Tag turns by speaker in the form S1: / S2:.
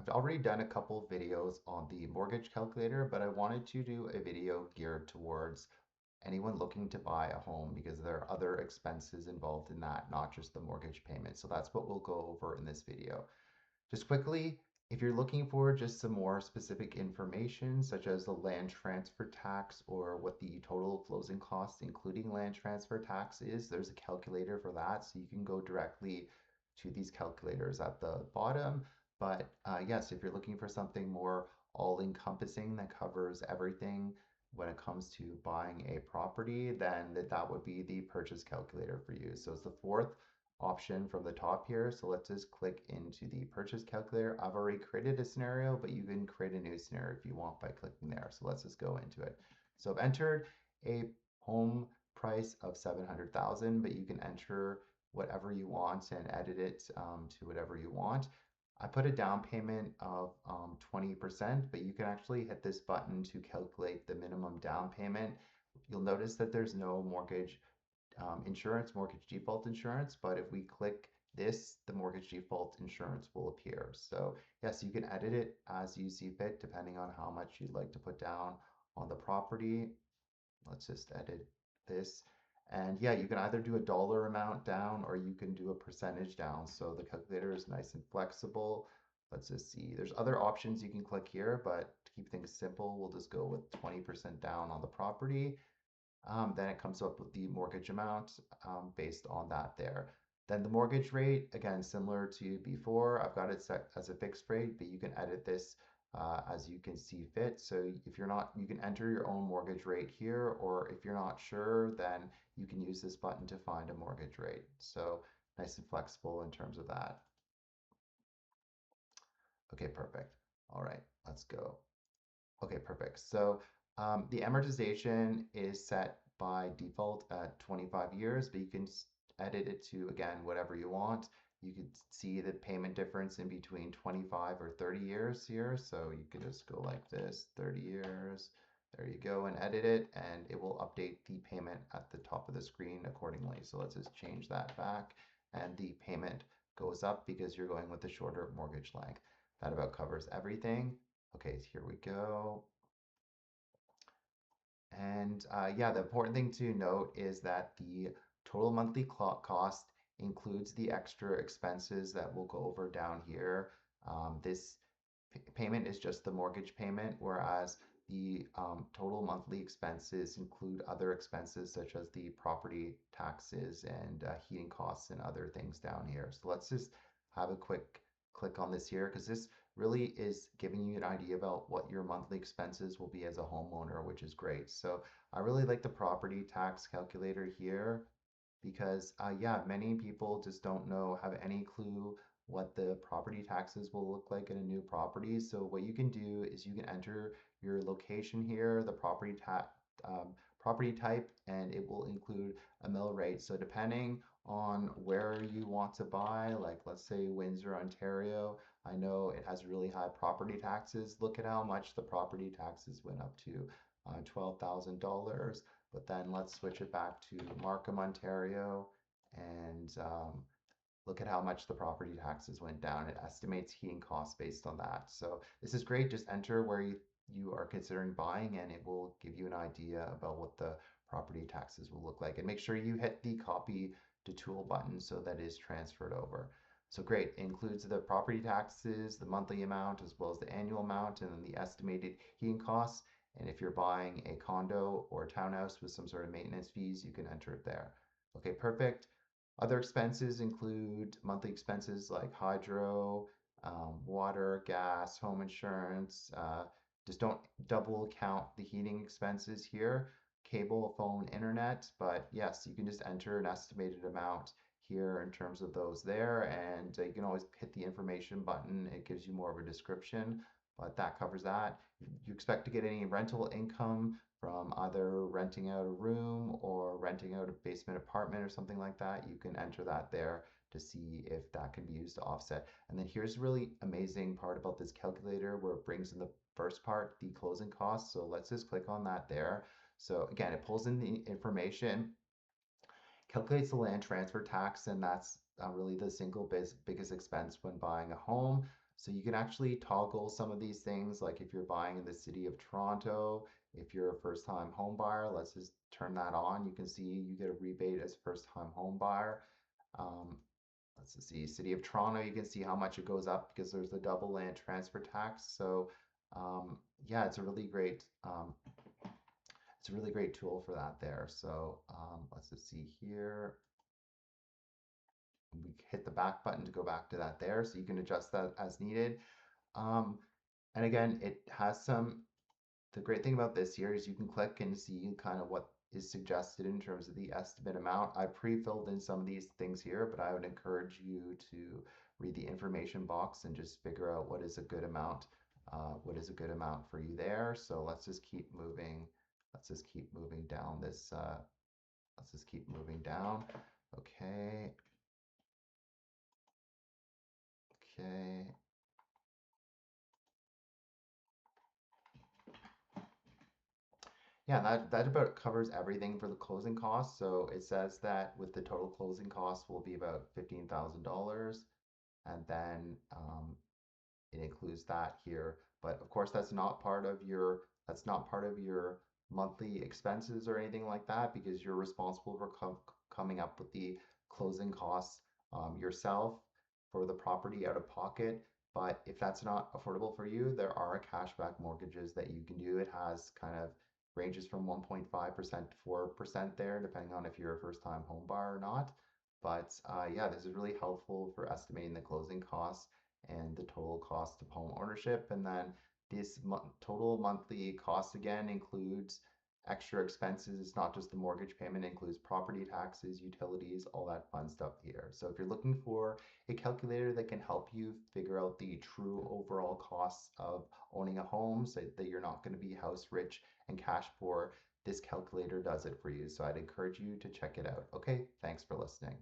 S1: I've already done a couple videos on the mortgage calculator, but I wanted to do a video geared towards anyone looking to buy a home because there are other expenses involved in that, not just the mortgage payment. So that's what we'll go over in this video. Just quickly, if you're looking for just some more specific information, such as the land transfer tax or what the total closing costs, including land transfer tax is, there's a calculator for that. So you can go directly to these calculators at the bottom. But yes, if you're looking for something more all-encompassing that covers everything when it comes to buying a property, then that would be the purchase calculator for you. So it's the fourth option from the top here. So let's just click into the purchase calculator. I've already created a scenario, but you can create a new scenario if you want by clicking there. So let's just go into it. So I've entered a home price of 700,000, but you can enter whatever you want and edit it to whatever you want. I put a down payment of 20%, but you can actually hit this button to calculate the minimum down payment. You'll notice that there's no insurance, mortgage default insurance, but if we click this, the mortgage default insurance will appear. So yes, you can edit it as you see fit, depending on how much you'd like to put down on the property. Let's just edit this. And yeah, you can either do a dollar amount down or you can do a percentage down. So the calculator is nice and flexible. Let's just see. There's other options you can click here, but to keep things simple, we'll just go with 20% down on the property. Then it comes up with the mortgage amount based on that there. Then the mortgage rate, again, similar to before, I've got it set as a fixed rate, but you can edit this as you can see fit. So if you're not, you can enter your own mortgage rate here, or if you're not sure, then you can use this button to find a mortgage rate. So nice and flexible in terms of that. Okay, perfect. All right, let's go. Okay, perfect. So the amortization is set by default at 25 years, but you can edit it to, again, whatever you want. You could see the payment difference in between 25 or 30 years here. So you could just go like this, 30 years. There you go, and edit it, and it will update the payment at the top of the screen accordingly. So let's just change that back, and the payment goes up because you're going with the shorter mortgage length. That about covers everything. Okay, so here we go. And yeah, the important thing to note is that the total monthly cost includes the extra expenses that we'll go over down here. This payment is just the mortgage payment, whereas the total monthly expenses include other expenses such as the property taxes and heating costs and other things down here. So let's just have a quick click on this here because this really is giving you an idea about what your monthly expenses will be as a homeowner, which is great. So I really like the property tax calculator here because yeah, many people just don't know, have any clue what the property taxes will look like in a new property. So what you can do is you can enter your location here, the property type, and it will include a mill rate. So depending on where you want to buy, like let's say Windsor, Ontario, I know it has really high property taxes. Look at how much the property taxes went up to $12,000. But then let's switch it back to Markham, Ontario, and look at how much the property taxes went down. It estimates heating costs based on that. So this is great. Just enter where you are considering buying, and it will give you an idea about what the property taxes will look like. And make sure you hit the copy to tool button so that is transferred over. So great, it includes the property taxes, the monthly amount, as well as the annual amount, and then the estimated heating costs. And if you're buying a condo or a townhouse with some sort of maintenance fees, you can enter it there. Okay, perfect. Other expenses include monthly expenses like hydro, water, gas, home insurance. Just don't double count the heating expenses here, cable, phone, internet. But yes, you can just enter an estimated amount here in terms of those there. And you can always hit the information button. It gives you more of a description, but that covers that. You expect to get any rental income from either renting out a room or renting out a basement apartment or something like that, you can enter that there to see if that can be used to offset. And then here's a really amazing part about this calculator where it brings in the first part, the closing costs. So let's just click on that there. So again, it pulls in the information, calculates the land transfer tax, and that's really the single biggest expense when buying a home. So you can actually toggle some of these things, like if you're buying in the city of Toronto, if you're a first-time home buyer, let's just turn that on. You can see you get a rebate as a first-time home buyer. Um, let's just see, city of Toronto, you can see how much it goes up because there's the double land transfer tax. So yeah, it's a really great tool for that there. So let's just see here. We hit the back button to go back to that there, so you can adjust that as needed. Um, and again, it has some, the great thing about this here is you can click and see kind of what is suggested in terms of the estimate amount. I pre-filled in some of these things here, but I would encourage you to read the information box and just figure out what is a good amount for you there. So let's just keep moving. Let's just keep moving down this, let's just keep moving down. Okay, okay. Yeah, that about covers everything for the closing costs. So it says that with the total closing costs will be about $15,000, and then it includes that here. But of course, that's not part of your monthly expenses or anything like that because you're responsible for coming up with the closing costs yourself for the property out of pocket. But if that's not affordable for you, there are cashback mortgages that you can do. It has kind of ranges from 1.5% to 4% there, depending on if you're a first-time home buyer or not. But yeah, this is really helpful for estimating the closing costs and the total cost of home ownership. And then this total monthly cost again includes extra expenses. It's not just the mortgage payment, it includes property taxes, utilities, all that fun stuff here. So if you're looking for a calculator that can help you figure out the true overall costs of owning a home so that you're not going to be house rich and cash poor, this calculator does it for you. So I'd encourage you to check it out. Okay, thanks for listening.